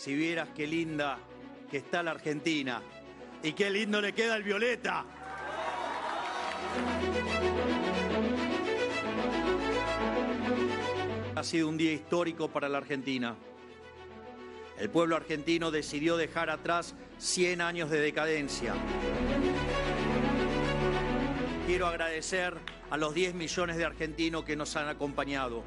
Si vieras qué linda que está la Argentina y qué lindo le queda el violeta. Ha sido un día histórico para la Argentina. El pueblo argentino decidió dejar atrás 100 años de decadencia. Quiero agradecer a los 10 millones de argentinos que nos han acompañado.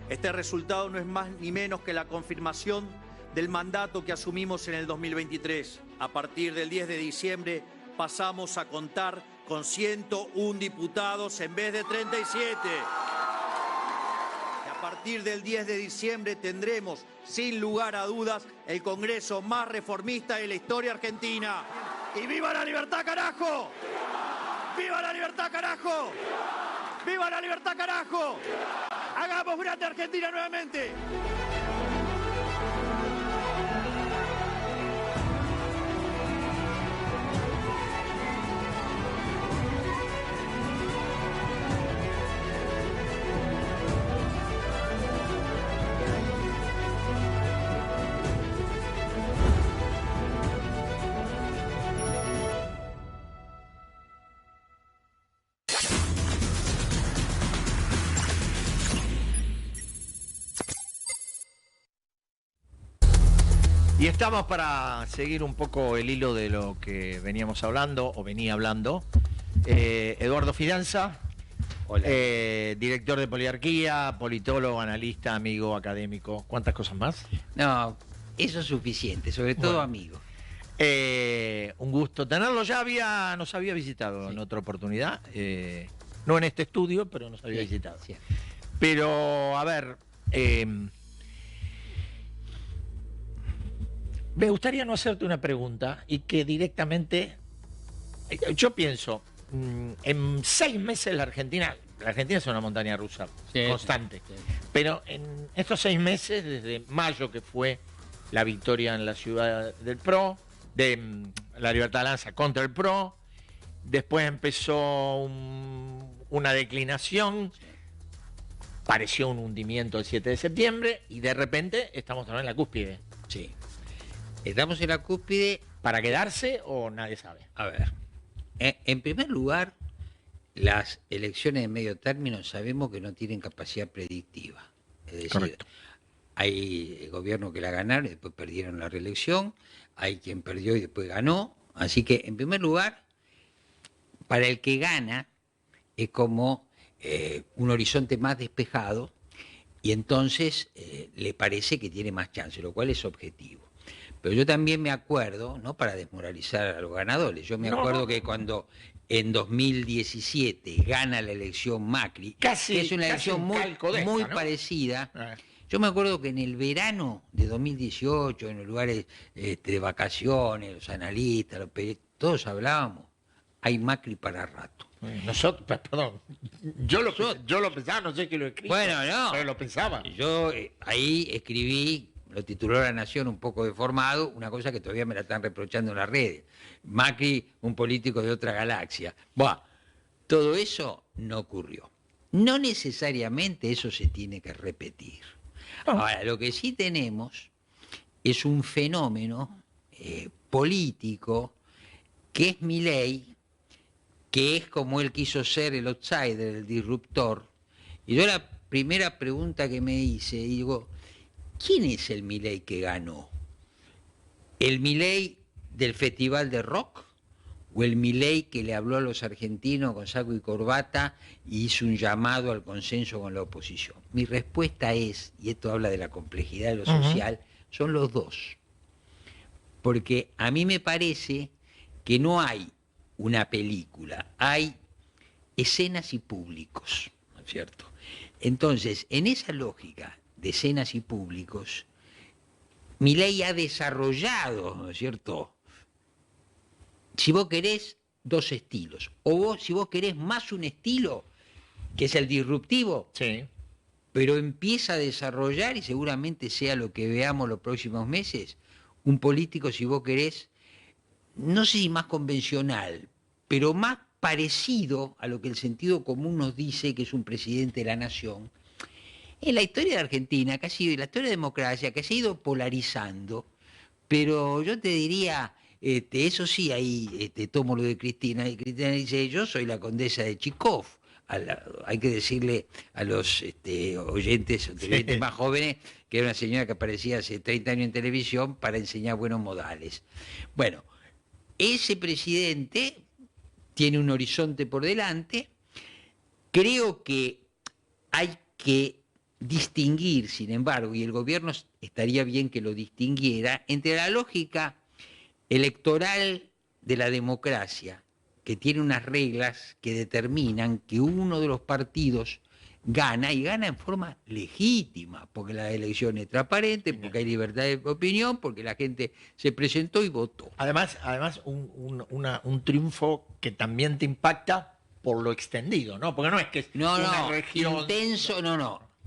Este resultado no es más ni menos que la confirmación del mandato que asumimos en el 2023. A partir del 10 de diciembre pasamos a contar con 101 diputados en vez de 37. Y a partir del 10 de diciembre tendremos, sin lugar a dudas, el Congreso más reformista de la historia argentina. ¡Y viva la libertad, carajo! ¡Viva la libertad, carajo! ¡Viva la libertad, carajo! ¡Hagamos grande Argentina nuevamente! Y estamos para seguir un poco el hilo de lo que veníamos hablando, o venía hablando. Eduardo Fidanza, director de Poliarquía, politólogo, analista, amigo, académico. ¿Cuántas cosas más? No, eso es suficiente, sobre todo amigo. Un gusto tenerlo. Ya nos había visitado en otra oportunidad. No en este estudio, pero nos había visitado. Sí. Pero, a ver... me gustaría no hacerte una pregunta y que directamente, yo pienso, en 6 meses la Argentina es una montaña rusa constante, pero en estos 6 meses, desde mayo que fue la victoria en la ciudad del PRO, de la Libertad Avanza contra el PRO, después empezó una declinación, pareció un hundimiento el 7 de septiembre y de repente estamos también en la cúspide. Sí. Estamos en la cúspide. ¿Para quedarse o nadie sabe? A ver, en primer lugar, las elecciones de medio término sabemos que no tienen capacidad predictiva. Es decir, correcto. Hay gobiernos que la ganaron y después perdieron la reelección, hay quien perdió y después ganó. Así que, en primer lugar, para el que gana es como un horizonte más despejado y entonces le parece que tiene más chance, lo cual es objetivo. Pero yo también me acuerdo, no para desmoralizar a los ganadores, yo me acuerdo que cuando en 2017 gana la elección Macri, que es una elección muy parecida, yo me acuerdo que en el verano de 2018, en los lugares de vacaciones, los analistas, los periodistas, todos hablábamos, hay Macri para rato. Nosotros, perdón, yo lo pensaba, no sé qué lo escribí. Bueno, no. Pero lo pensaba. Yo ahí escribí, lo tituló La Nación un poco deformado, una cosa que todavía me la están reprochando en las redes. Macri, un político de otra galaxia. Buah, todo eso no ocurrió. No necesariamente eso se tiene que repetir. Ahora, lo que sí tenemos es un fenómeno político que es Milei, que es como él quiso ser el outsider, el disruptor. Y yo la primera pregunta que me hice, digo, ¿quién es el Milei que ganó? ¿El Milei del Festival de Rock? ¿O el Milei que le habló a los argentinos con saco y corbata y hizo un llamado al consenso con la oposición? Mi respuesta es, y esto habla de la complejidad de lo social, son los dos. Porque a mí me parece que no hay una película, hay escenas y públicos, ¿no es cierto? Entonces, en esa lógica de escenas y públicos, Milei ha desarrollado, ¿no es cierto?, si vos querés, dos estilos. O vos, si vos querés más un estilo, que es el disruptivo, sí, pero empieza a desarrollar, y seguramente sea lo que veamos los próximos meses, un político, si vos querés, no sé si más convencional, pero más parecido a lo que el sentido común nos dice que es un presidente de la nación, En la historia de Argentina, que ha sido, la historia de democracia, que se ha ido polarizando, pero yo te diría, eso sí, ahí tomo lo de Cristina, y Cristina dice, yo soy la condesa de Chikov. Hay que decirle a los oyentes o televidentes más jóvenes que era una señora que aparecía hace 30 años en televisión para enseñar buenos modales. Bueno, ese presidente tiene un horizonte por delante. Creo que hay que distinguir, sin embargo, y el gobierno estaría bien que lo distinguiera, entre la lógica electoral de la democracia, que tiene unas reglas que determinan que uno de los partidos gana, y gana en forma legítima, porque la elección es transparente, porque hay libertad de opinión, porque la gente se presentó y votó. Además un triunfo que también te impacta por lo extendido, ¿no? Porque no es que es una región... intenso,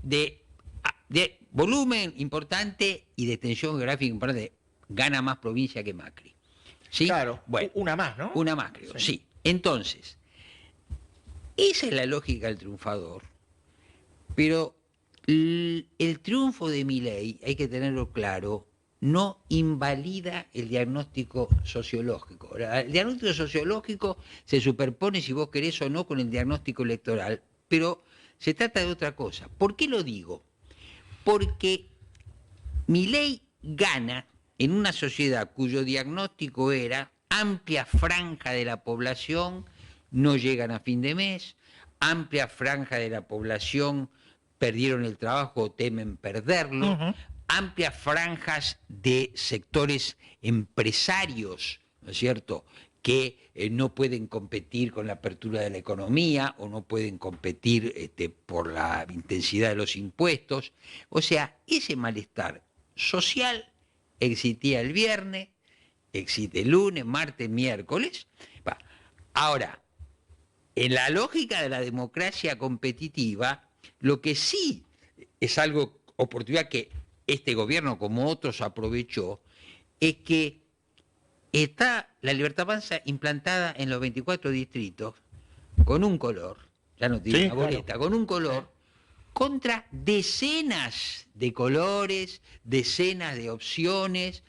de volumen importante y de extensión geográfica importante, gana más provincia que Macri. ¿Sí? Claro, bueno, una más, ¿no? Una más, creo, sí. Entonces, esa es la lógica del triunfador, pero el triunfo de Milei, hay que tenerlo claro, no invalida el diagnóstico sociológico. El diagnóstico sociológico se superpone, si vos querés o no, con el diagnóstico electoral, pero se trata de otra cosa. ¿Por qué lo digo? Porque Milei gana en una sociedad cuyo diagnóstico era amplia franja de la población no llegan a fin de mes, amplia franja de la población perdieron el trabajo o temen perderlo, amplias franjas de sectores empresarios, ¿no es cierto?, que no pueden competir con la apertura de la economía o no pueden competir por la intensidad de los impuestos. O sea, ese malestar social existía el viernes, existe el lunes, martes, miércoles. Ahora, en la lógica de la democracia competitiva, lo que sí es algo, oportunidad que este gobierno, como otros, aprovechó, es que está la Libertad Avanza implantada en los 24 distritos con un color, ya no tiene una boleta, claro, con un color, contra decenas de colores, decenas de opciones.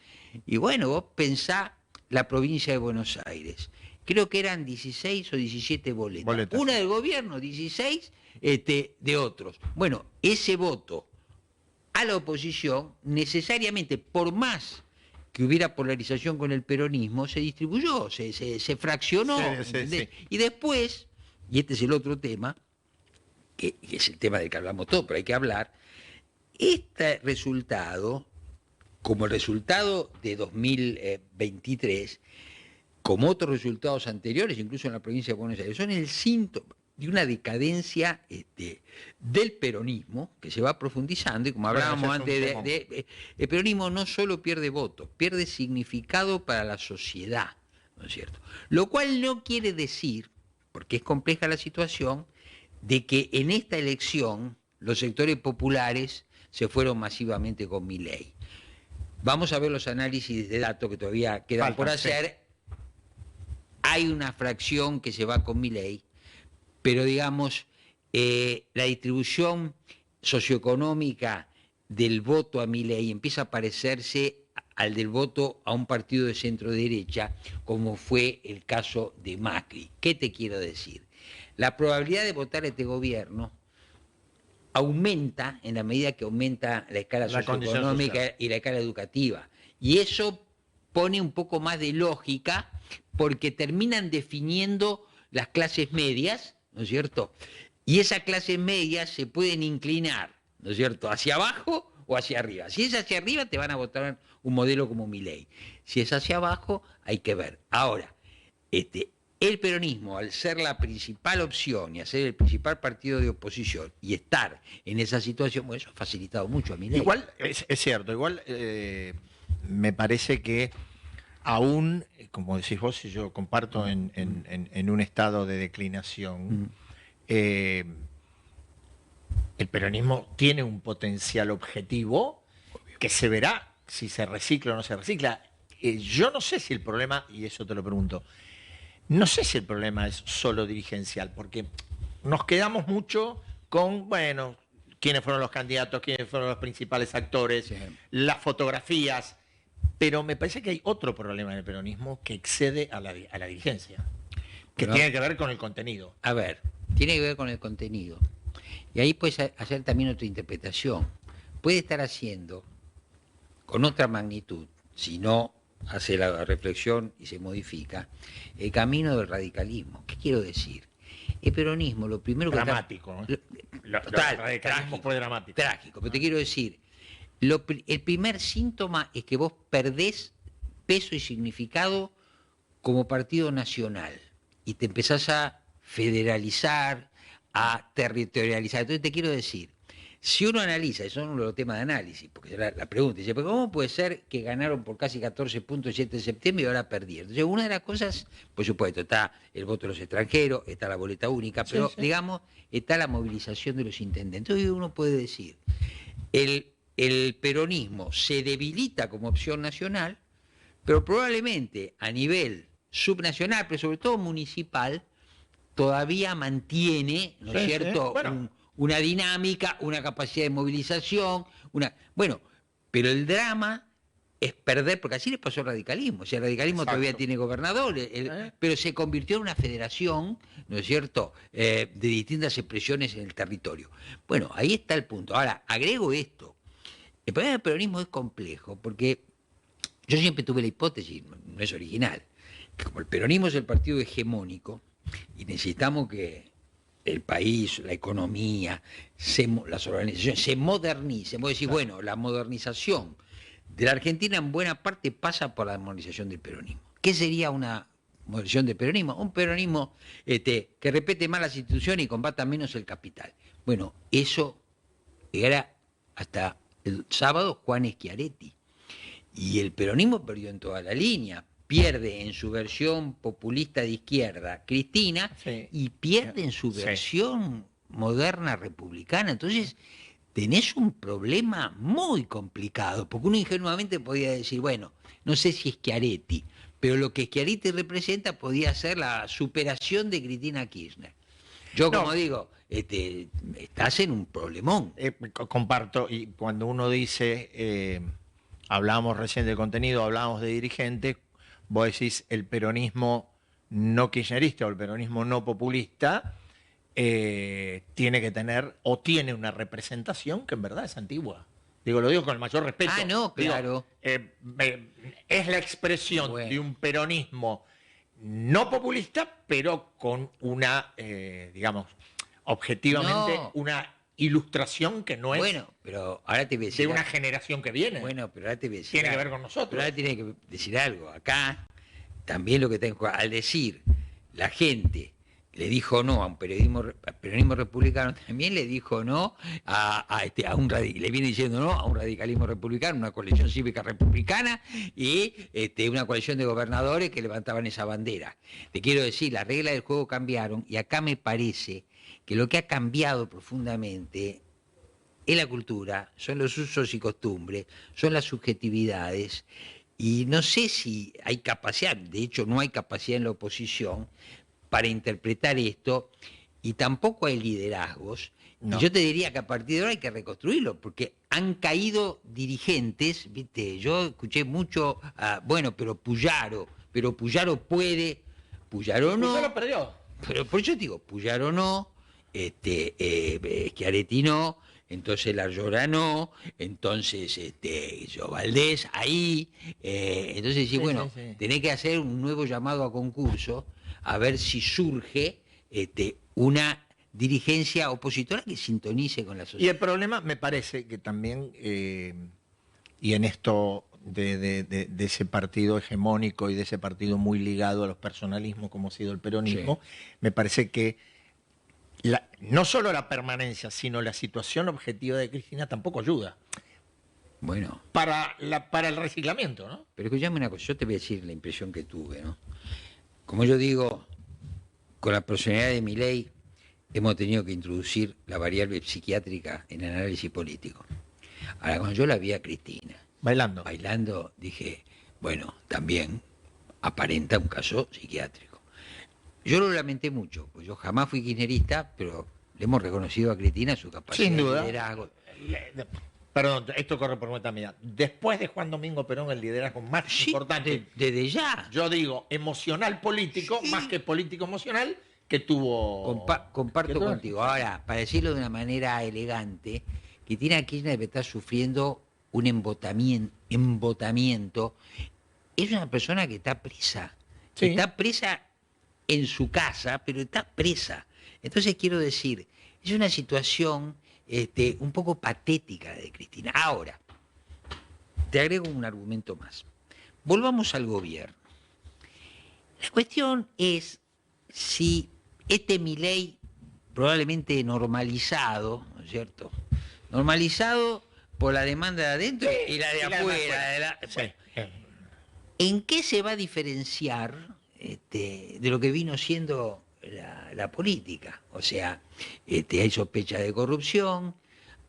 Y bueno, vos pensá la provincia de Buenos Aires. Creo que eran 16 o 17 boletas. Una del gobierno, 16 de otros. Bueno, ese voto a la oposición, necesariamente, por más que hubiera polarización con el peronismo, se distribuyó, se fraccionó. Sí. Y después, y este es el otro tema, que es el tema del que hablamos todos, pero hay que hablar, este resultado, como el resultado de 2023, como otros resultados anteriores, incluso en la provincia de Buenos Aires, son el síntoma de una decadencia del peronismo que se va profundizando, y como hablábamos antes, el peronismo no solo pierde votos, pierde significado para la sociedad, ¿no es cierto? Lo cual no quiere decir, porque es compleja la situación, de que en esta elección los sectores populares se fueron masivamente con Milei. Vamos a ver los análisis de datos que todavía quedan por hacer. Sí. Hay una fracción que se va con Milei, pero digamos, la distribución socioeconómica del voto a Milei empieza a parecerse al del voto a un partido de centro derecha, como fue el caso de Macri. ¿Qué te quiero decir? La probabilidad de votar a este gobierno aumenta en la medida que aumenta la escala socioeconómica y la escala educativa. Y eso pone un poco más de lógica, porque terminan definiendo las clases medias, ¿no es cierto? Y esas clases medias se pueden inclinar, ¿no es cierto?, hacia abajo o hacia arriba. Si es hacia arriba, te van a votar un modelo como Milei. Si es hacia abajo, hay que ver. Ahora, el peronismo, al ser la principal opción y a ser el principal partido de oposición y estar en esa situación, bueno, eso ha facilitado mucho a Milei. Igual, es cierto, igual me parece que aún, como decís vos, y yo comparto en un estado de declinación, el peronismo tiene un potencial objetivo que se verá si se recicla o no se recicla. Yo no sé si el problema, y eso te lo pregunto, no sé si el problema es solo dirigencial, porque nos quedamos mucho con, bueno, quiénes fueron los candidatos, quiénes fueron los principales actores, las fotografías, pero me parece que hay otro problema en el peronismo que excede a la dirigencia, que tiene que ver con el contenido. A ver, tiene que ver con el contenido. Y ahí puedes hacer también otra interpretación. Puede estar haciendo con otra magnitud, si no hace la reflexión y se modifica, el camino del radicalismo. ¿Qué quiero decir? El peronismo, lo primero que... Dramático, ¿no? Total, el radicalismo fue dramático. Trágico, pero te quiero decir, el primer síntoma es que vos perdés peso y significado como partido nacional y te empezás a federalizar, a territorializar. Entonces te quiero decir, si uno analiza, eso es uno de los temas de análisis, porque la pregunta dice, ¿pero cómo puede ser que ganaron por casi 14 puntos el 7 de septiembre y ahora perdieron? Entonces, una de las cosas, por supuesto, está el voto de los extranjeros, está la boleta única, pero digamos, está la movilización de los intendentes. Entonces uno puede decir, el peronismo se debilita como opción nacional, pero probablemente a nivel subnacional, pero sobre todo municipal, todavía mantiene, ¿no es cierto?, bueno, una dinámica, una capacidad de movilización, bueno, pero el drama es perder, porque así le pasó al radicalismo, o sea, el radicalismo todavía tiene gobernador, pero se convirtió en una federación, ¿no es cierto?, de distintas expresiones en el territorio. Bueno, ahí está el punto. Ahora, agrego esto, el problema del peronismo es complejo, porque yo siempre tuve la hipótesis, no es original, que como el peronismo es el partido hegemónico, y necesitamos que el país, la economía, las organizaciones se modernicen. Vos decís, bueno, la modernización de la Argentina en buena parte pasa por la modernización del peronismo. ¿Qué sería una modernización del peronismo? Un peronismo que respete más las instituciones y combata menos el capital. Bueno, eso era hasta el sábado Juan Schiaretti. Y el peronismo perdió en toda la línea. Pierde en su versión populista de izquierda Cristina y pierde en su versión moderna republicana. Entonces tenés un problema muy complicado, porque uno ingenuamente podía decir, bueno, no sé si es Schiaretti, pero lo que Schiaretti representa podía ser la superación de Cristina Kirchner. Yo, como digo, estás en un problemón. Comparto, y cuando uno dice, hablábamos recién de contenido, hablábamos de dirigentes, vos decís el peronismo no kirchnerista o el peronismo no populista tiene que tener o tiene una representación que en verdad es antigua. Lo digo con el mayor respeto. Ah, no, claro. Es la expresión de un peronismo no populista, pero con una, digamos, objetivamente una ilustración que no es pero ahora te voy a decir de una generación que viene. Bueno, pero ahora te voy a decir tiene que ver con nosotros. Pero ahora tiene que decir algo. Acá también lo que tengo, al decir la gente le dijo no a un peronismo republicano, también le dijo no le viene diciendo no a un radicalismo republicano, una coalición cívica republicana y una coalición de gobernadores que levantaban esa bandera. Te quiero decir, las reglas del juego cambiaron y acá me parece que lo que ha cambiado profundamente es la cultura, son los usos y costumbres, son las subjetividades, y no sé si hay capacidad, de hecho no hay capacidad en la oposición para interpretar esto, y tampoco hay liderazgos. No. Yo te diría que a partir de ahora hay que reconstruirlo, porque han caído dirigentes, ¿viste? Yo escuché mucho, pero Puyaro puede, Puyaro no. Puyaro perdió. Pero por eso te digo, Puyaro no, Schiaretti no, entonces Larllora no, entonces yo Valdés ahí, entonces sí, tenés que hacer un nuevo llamado a concurso a ver si surge una dirigencia opositora que sintonice con la sociedad. Y el problema me parece que también, y en esto de ese partido hegemónico y de ese partido muy ligado a los personalismos como ha sido el peronismo, me parece que no solo la permanencia, sino la situación objetiva de Cristina tampoco ayuda. Bueno. Para el reciclamiento, ¿no? Pero escuchame una cosa, yo te voy a decir la impresión que tuve, ¿no? Como yo digo, con la personalidad de Milei hemos tenido que introducir la variable psiquiátrica en el análisis político. Ahora, cuando yo la vi a Cristina bailando, dije, bueno, también aparenta un caso psiquiátrico. Yo lo lamenté mucho, pues yo jamás fui kirchnerista, pero Le hemos reconocido a Cristina su capacidad Sin duda. de liderazgo. Perdón, esto corre por cuenta mía. Después de Juan Domingo Perón, el liderazgo más Sí, importante, desde ya. yo digo, emocional político, Sí. más que político emocional, que tuvo... Comparto que tuvo- contigo. Ahora, para decirlo de una manera elegante, Cristina Kirchner debe estar sufriendo un embotamiento. Es una persona que está presa. Sí. Está presa en su casa, pero está presa. Entonces quiero decir, es una situación un poco patética de Cristina. Ahora, te agrego un argumento más. Volvamos al gobierno. La cuestión es si este Milei, probablemente normalizado, ¿no es cierto? Normalizado por la demanda de adentro y la de afuera. Sí. ¿En qué se va a diferenciar de lo que vino siendo la política? O sea, hay sospecha de corrupción,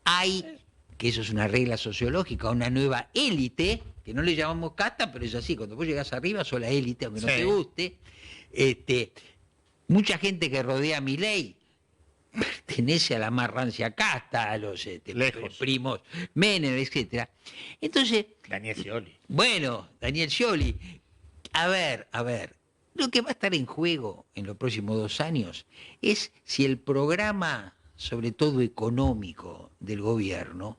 hay, que eso es una regla sociológica, una nueva élite, que no le llamamos casta, pero es así, cuando vos llegás arriba sos la élite, aunque no Sí. te guste. Mucha gente que rodea a Milei pertenece a la más rancia casta, a los Lejos. primos Menem, etcétera. Entonces, Daniel Scioli. bueno, Daniel Scioli, a ver, lo que va a estar en juego en los próximos 2 años es si el programa, sobre todo económico, del gobierno,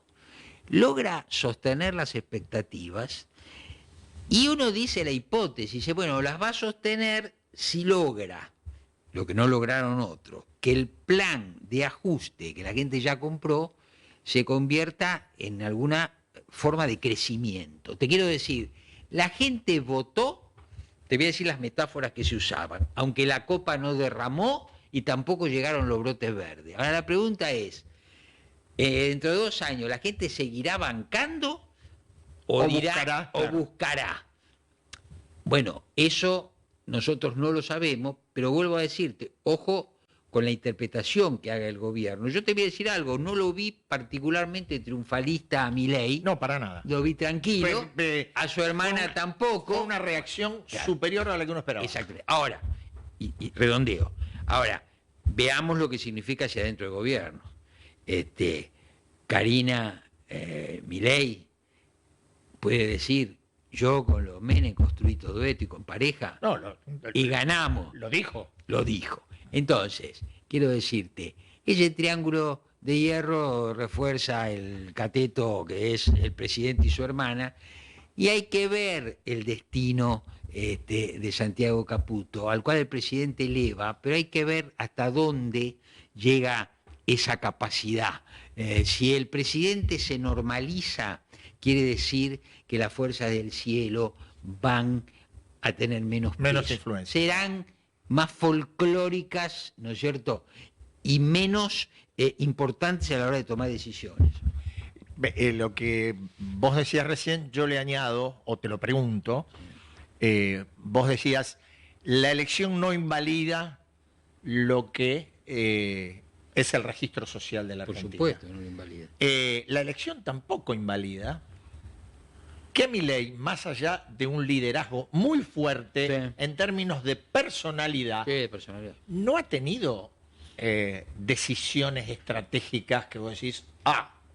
logra sostener las expectativas, y uno dice la hipótesis, dice, bueno, las va a sostener si logra, lo que no lograron otros, que el plan de ajuste que la gente ya compró se convierta en alguna forma de crecimiento. Te quiero decir, la gente votó, te voy a decir las metáforas que se usaban, aunque la copa no derramó y tampoco llegaron los brotes verdes. Ahora la pregunta es, dentro de 2 años, ¿la gente seguirá bancando o dirá buscará, o claro. buscará? Bueno, eso nosotros no lo sabemos, pero vuelvo a decirte, ojo con la interpretación que haga el gobierno. Yo te voy a decir algo, no lo vi particularmente triunfalista a Milei, No, para nada. lo vi tranquilo, a su hermana fue tampoco. una reacción Claro. superior a la que uno esperaba. Exactamente. Ahora, y redondeo, ahora, veamos lo que significa hacia adentro del gobierno. Karina Milei puede decir, yo con los Menem construí todo esto y con pareja, No, y ganamos. lo dijo. Lo dijo. Entonces, quiero decirte, ese triángulo de hierro refuerza el cateto que es el presidente y su hermana, y hay que ver el destino de Santiago Caputo, al cual el presidente eleva, pero hay que ver hasta dónde llega esa capacidad. Si el presidente se normaliza, quiere decir que las fuerzas del cielo van a tener menos peso. influencia. Serán más folclóricas, ¿no es cierto? Y menos importantes a la hora de tomar decisiones. Lo que vos decías recién, yo le añado, o te lo pregunto, vos decías, la elección no invalida lo que es el registro social de la Por Argentina. supuesto, no lo invalida. La elección tampoco invalida que Milei, más allá de un liderazgo muy fuerte Sí. en términos de personalidad, Sí, de personalidad. no ha tenido decisiones estratégicas que vos decís,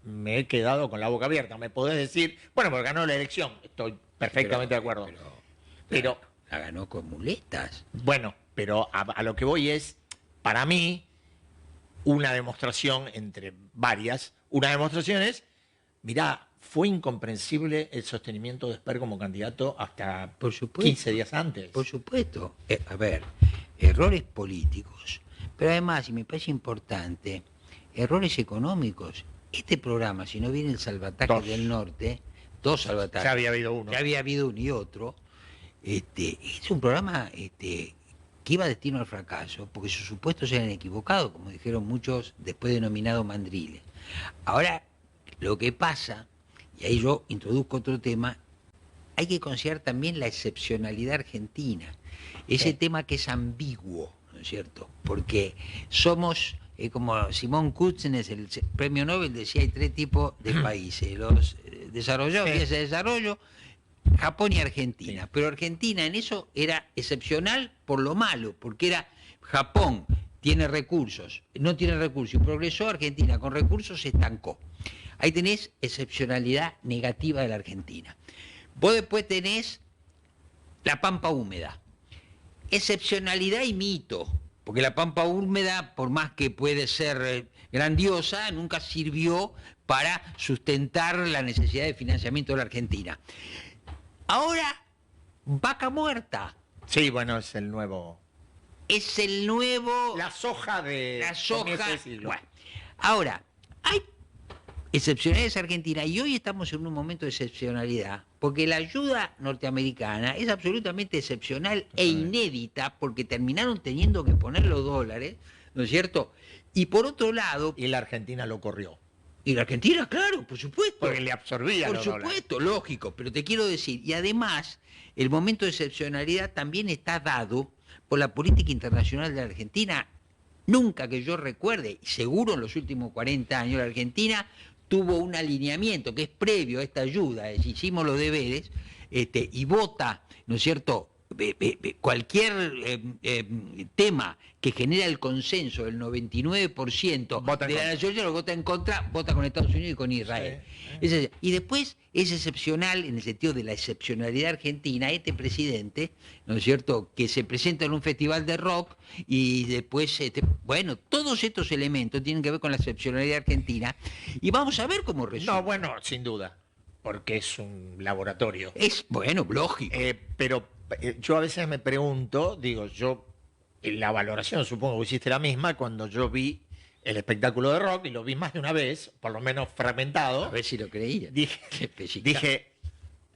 me he quedado con la boca abierta. Me podés decir, bueno, porque ganó la elección. Estoy perfectamente de acuerdo. Pero, la ganó con muletas. bueno, pero a lo que voy es, para mí, una demostración entre varias, una demostración es, mirá, fue incomprensible el sostenimiento de Esper como candidato hasta Por supuesto. 15 días antes. Por supuesto. A ver, errores políticos, pero además, y me parece importante, errores económicos. Este programa, si no viene el salvataje 2. del norte, 2 salvatajes. Ya había habido uno. Ya había habido uno y otro. Es un programa que iba destino al fracaso, porque sus supuestos eran equivocados, como dijeron muchos después denominados mandriles. Ahora, lo que pasa, y ahí yo introduzco otro tema, hay que considerar también la excepcionalidad argentina. Ese Sí. tema que es ambiguo, ¿no es cierto? Porque somos, como Simón Kuznets, el premio Nobel, decía, hay 3 tipos de países, los desarrollados, Sí. vías de desarrollo, Japón y Argentina. Sí. Pero Argentina en eso era excepcional por lo malo, porque era Japón tiene recursos, no tiene recursos y progresó, Argentina con recursos se estancó. Ahí tenés excepcionalidad negativa de la Argentina. Vos después tenés la pampa húmeda. Excepcionalidad y mito, porque la pampa húmeda, por más que puede ser grandiosa, nunca sirvió para sustentar la necesidad de financiamiento de la Argentina. Ahora, vaca muerta. Sí, bueno, es el nuevo... Es el nuevo... La soja de... La soja... comienzo de siglo. Bueno, ahora, hay excepcionalidades argentinas y hoy estamos en un momento de excepcionalidad porque la ayuda norteamericana es absolutamente excepcional e inédita porque terminaron teniendo que poner los dólares, ¿no es cierto? Y por otro lado... Y la Argentina lo corrió. Y la Argentina, claro, por supuesto. Porque le absorbía por los supuesto, dólares. lógico, pero te quiero decir, y además, el momento de excepcionalidad también está dado por la política internacional de la Argentina. Nunca que yo recuerde, y seguro en los últimos 40 años, la Argentina tuvo un alineamiento que es previo a esta ayuda, es decir, hicimos los deberes, y vota, ¿no es cierto?, cualquier tema que genera el consenso del 99% de la nación lo vota en contra, vota con Estados Unidos y con Israel. Sí. Y después es excepcional, en el sentido de la excepcionalidad argentina, este presidente, ¿no es cierto?, que se presenta en un festival de rock y después, bueno, todos estos elementos tienen que ver con la excepcionalidad argentina y vamos a ver cómo resulta. No, bueno, sin duda, porque es un laboratorio. Es, bueno, lógico. Pero yo a veces me pregunto, digo, la valoración supongo que hiciste la misma cuando yo vi el espectáculo de rock y lo vi más de una vez, por lo menos fragmentado. A ver si lo creía. Dije,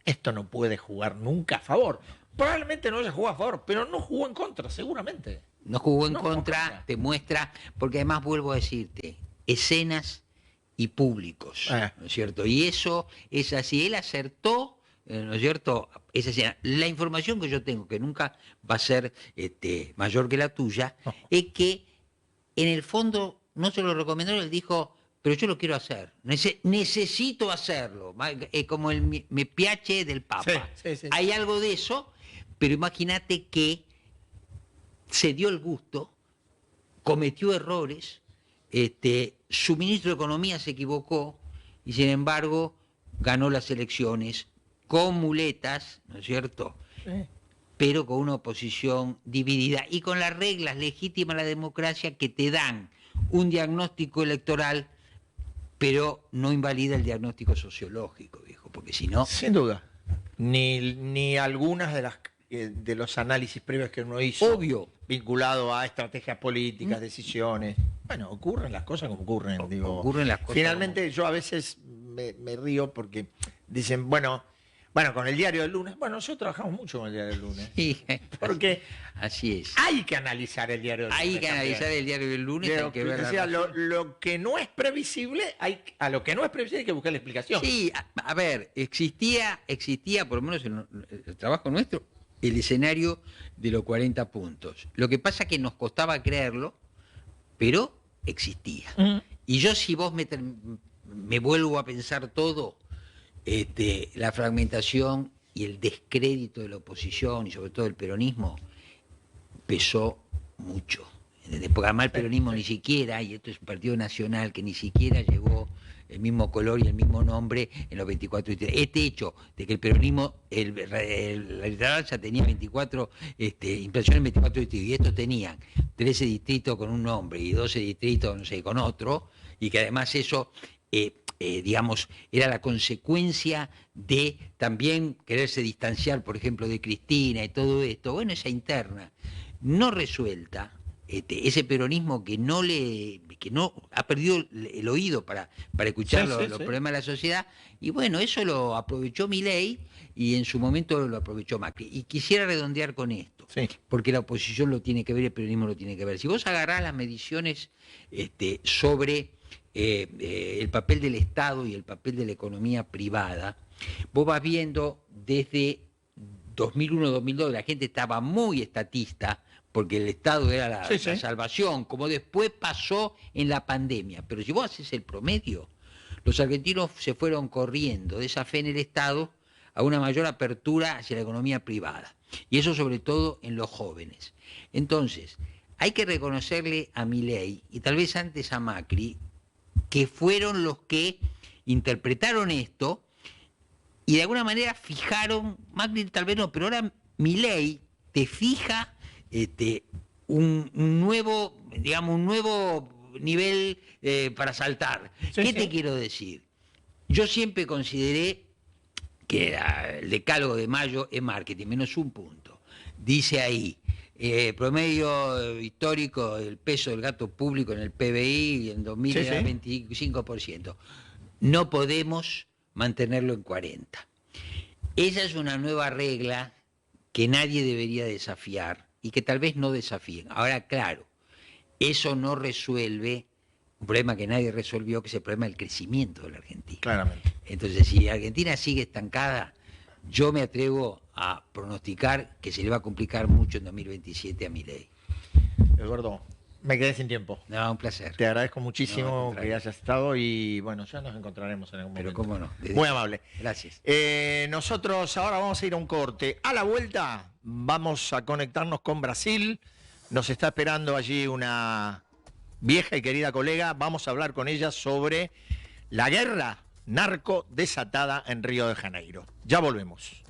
esto no puede jugar nunca a favor. Probablemente no haya jugado a favor, pero no jugó en contra, seguramente. No jugó en contra, te muestra, porque además vuelvo a decirte, escenas y públicos, ¿no es cierto? Y eso es así, él acertó, ¿no es cierto? Esa escena. La información que yo tengo, que nunca va a ser mayor que la tuya, es que en el fondo no se lo recomendó, él dijo, pero yo lo quiero hacer, necesito hacerlo, como el me piace del Papa. Sí. Hay algo de eso, pero imagínate que se dio el gusto, cometió errores, su ministro de Economía se equivocó y sin embargo ganó las elecciones con muletas, ¿no es cierto? Sí. Pero con una oposición dividida y con las reglas legítimas de la democracia que te dan un diagnóstico electoral, pero no invalida el diagnóstico sociológico, viejo, porque si no... Sin duda. Ni algunas de los análisis previos que uno hizo. Obvio. Vinculado a estrategias políticas, decisiones. Bueno, ocurren las cosas como ocurren. Digo. Ocurren las cosas. Finalmente yo a veces me río porque dicen, bueno, con el diario del lunes, nosotros trabajamos mucho con el diario del lunes. Sí, porque así es. Hay que analizar el diario del lunes. Hay que analizar el diario del lunes. Hay que ver lo que no es previsible, a lo que no es previsible hay que buscar la explicación. Sí, a ver, existía, por lo menos en el trabajo nuestro, el escenario de los 40 puntos. Lo que pasa es que nos costaba creerlo, pero existía. Y yo, si vos me vuelvo a pensar todo, la fragmentación y el descrédito de la oposición y sobre todo el peronismo pesó mucho. Porque además el peronismo ni siquiera, y esto es un partido nacional que ni siquiera llevó el mismo color y el mismo nombre en los 24 distritos. Este hecho de que el peronismo, la literatura tenía 24 impresiones en 24 distritos y estos tenían 13 distritos con un nombre y 12 distritos, no sé, con otro, y que además eso... digamos, era la consecuencia de también quererse distanciar, por ejemplo, de Cristina y todo esto. Bueno, esa interna no resuelta, ese peronismo que no ha perdido el oído para escuchar los problemas de la sociedad, y bueno, eso lo aprovechó Milei y en su momento lo aprovechó Macri. Y quisiera redondear con esto, porque la oposición lo tiene que ver y el peronismo lo tiene que ver. Si vos agarrás las mediciones sobre el papel del Estado y el papel de la economía privada, vos vas viendo desde 2001-2002, la gente estaba muy estatista, porque el Estado era la salvación, como después pasó en la pandemia. Pero si vos haces el promedio, los argentinos se fueron corriendo de esa fe en el Estado a una mayor apertura hacia la economía privada. Y eso sobre todo en los jóvenes. Entonces, hay que reconocerle a Milei, y tal vez antes a Macri, que fueron los que interpretaron esto y de alguna manera fijaron, Macri tal vez no, pero ahora Milei te fija un nuevo, digamos, un nuevo nivel para saltar. Sí, ¿Qué sí. te quiero decir? Yo siempre consideré que el decálogo de mayo es marketing, menos un punto. Dice ahí, promedio histórico del peso del gasto público en el PBI en 2000 Sí, era sí. 25%. No podemos mantenerlo en 40%. Esa es una nueva regla que nadie debería desafiar y que tal vez no desafíen. Ahora, claro, eso no resuelve un problema que nadie resolvió, que es el problema del crecimiento de la Argentina. Claramente. Entonces, si Argentina sigue estancada, yo me atrevo a pronosticar que se le va a complicar mucho en 2027 a Milei. Eduardo, me quedé sin tiempo. No, un placer. Te agradezco No, muchísimo al contrario. que hayas estado y bueno, ya nos encontraremos en algún Pero momento. cómo no. Muy amable. Gracias. Nosotros ahora vamos a ir a un corte. A la vuelta vamos a conectarnos con Brasil. Nos está esperando allí una vieja y querida colega. Vamos a hablar con ella sobre la guerra narco desatada en Río de Janeiro. Ya volvemos.